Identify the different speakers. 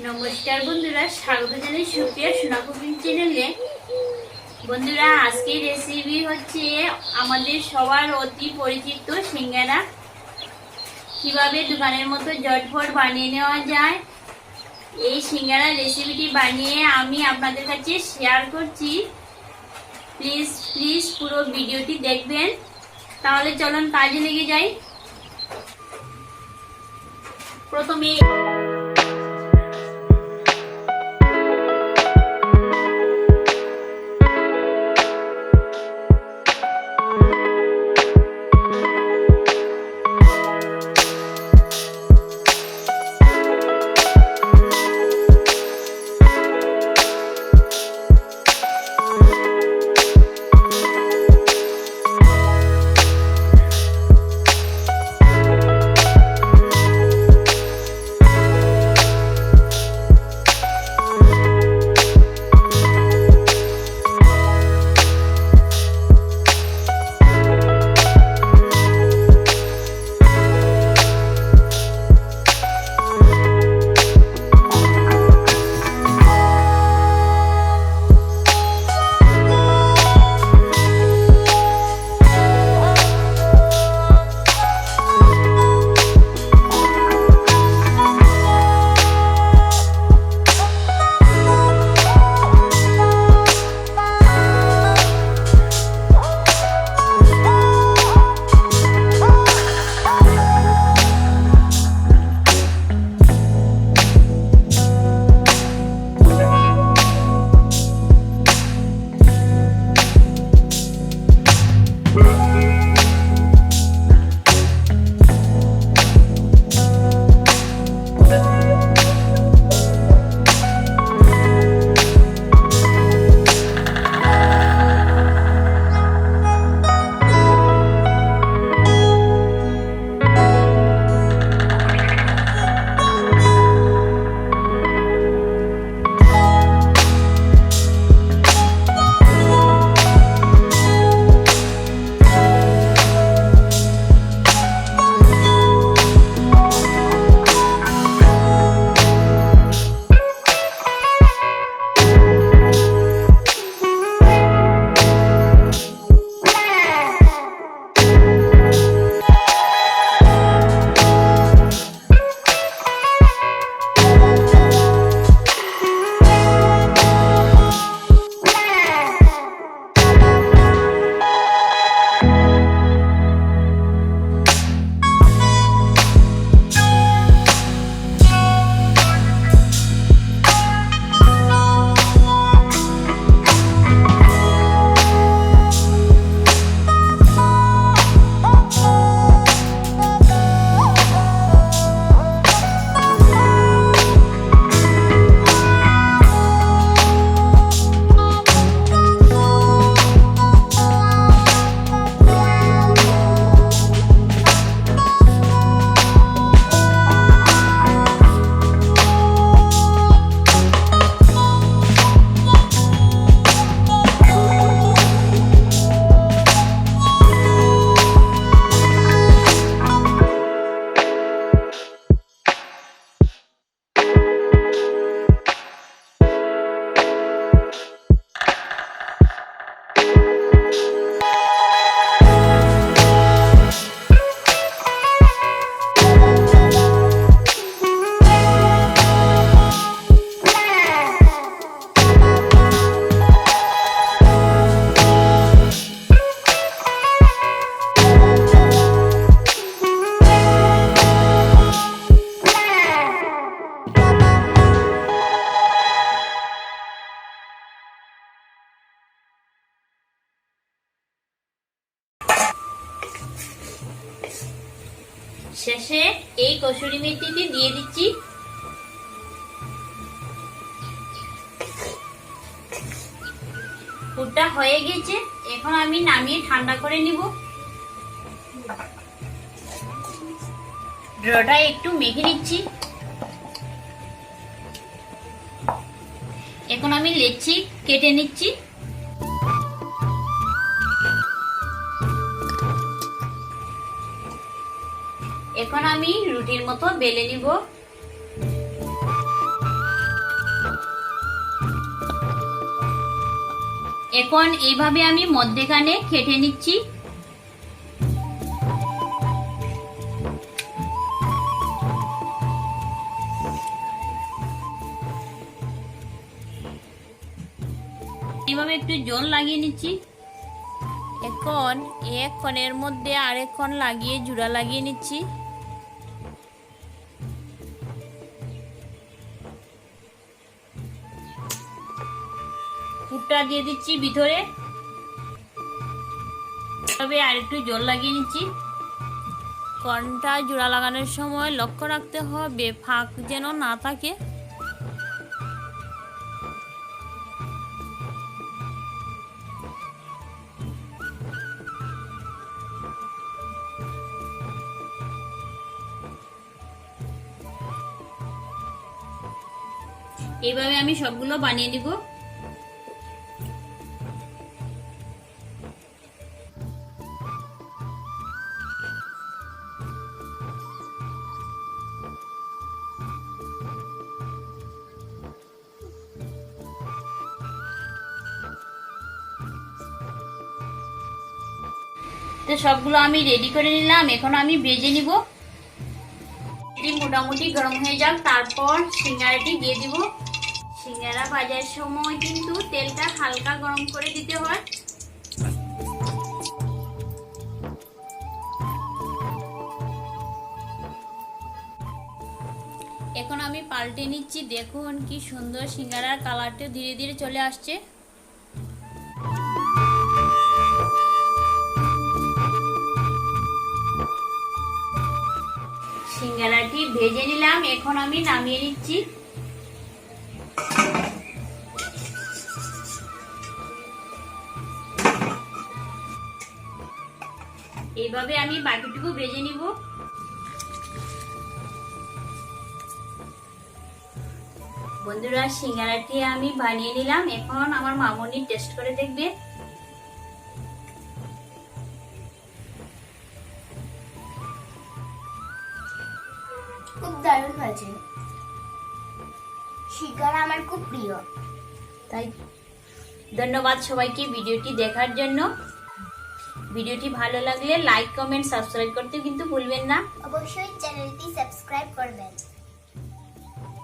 Speaker 1: নমস্কার বন্ধুরা, স্বাগত জানাই সুপ্রিয়া সুনা কুকিং চ্যানেলে। বন্ধুরা, আজকের রেসিপি হচ্ছে আমাদের সবার অতি পরিচিত সিঙ্গারা। কিভাবে দোকানের মতো ঝটপট বানিয়ে নেওয়া যায়, এই সিঙ্গারা রেসিপিটি বানিয়ে আমি আপনাদের কাছে শেয়ার করছি। প্লিজ পুরো ভিডিওটি দেখবেন। তাহলে চলুন কাজে লেগে যাই। প্রথমে শেষে এই কসুরি মেথিটি দিয়ে দিচ্ছি। পুরটা হয়ে গেছে, এখন আমি নামিয়ে ঠান্ডা করে নিব। ডোটা একটু মেখে নিচ্ছি। এখন আমি লেচি কেটে নিচ্ছি। এখন আমি রুটির মতো বেলে নিব। এখন এইভাবে আমি মধ্যেখানে কেটে নিচ্ছি। এইভাবে একটু জল লাগিয়ে নিচ্ছি। এখন এক কোণের মধ্যে আরেক কোণ লাগিয়ে জোড়া লাগিয়ে নিচ্ছি। পুরটা দিয়ে দিচ্ছি ভিতরে। তবে আর একটু জল লাগিয়ে নিচ্ছি। কোণটা জোড়া লাগানোর সময় লক্ষ্য রাখতে হবে ফাঁক যেন না থাকে। এইভাবে আমি সবগুলো বানিয়ে নিব। তো সবগুলো আমি রেডি করে নিলাম। এখন আমি ভেজে নিব। মোটামুটি গরম হয়ে যাক, তারপর সিঙ্গারাটি দিয়ে দিব। সিঙ্গারা ভাজার সময় কিন্তু তেলটা হালকা গরম করে দিতে হয়। এখন আমি পাল্টে নিচ্ছি। দেখুন কি সুন্দর সিঙ্গারার কালারটা ধীরে ধীরে চলে আসছে। সিঙ্গারাটি ভেজে নিলাম। এখন আমি নামিয়ে নিচ্ছি। এইভাবে আমি বাকিটুকু ভেজে নিব। বন্ধুরা, সিঙ্গারাটি আমি বানিয়ে নিলাম। এখন আমার মামনি টেস্ট করে দেখবে।
Speaker 2: খুব দারুণ হয়েছে। সিঙ্গারা আমার খুব প্রিয়।
Speaker 1: তাই ধন্যবাদ সবাইকে ভিডিওটি দেখার জন্য। ভিডিওটি ভালো লাগলে লাইক, কমেন্ট, সাবস্ক্রাইব করতে কিন্তু ভুলবেন না।
Speaker 2: অবশ্যই চ্যানেলটি সাবস্ক্রাইব করবেন।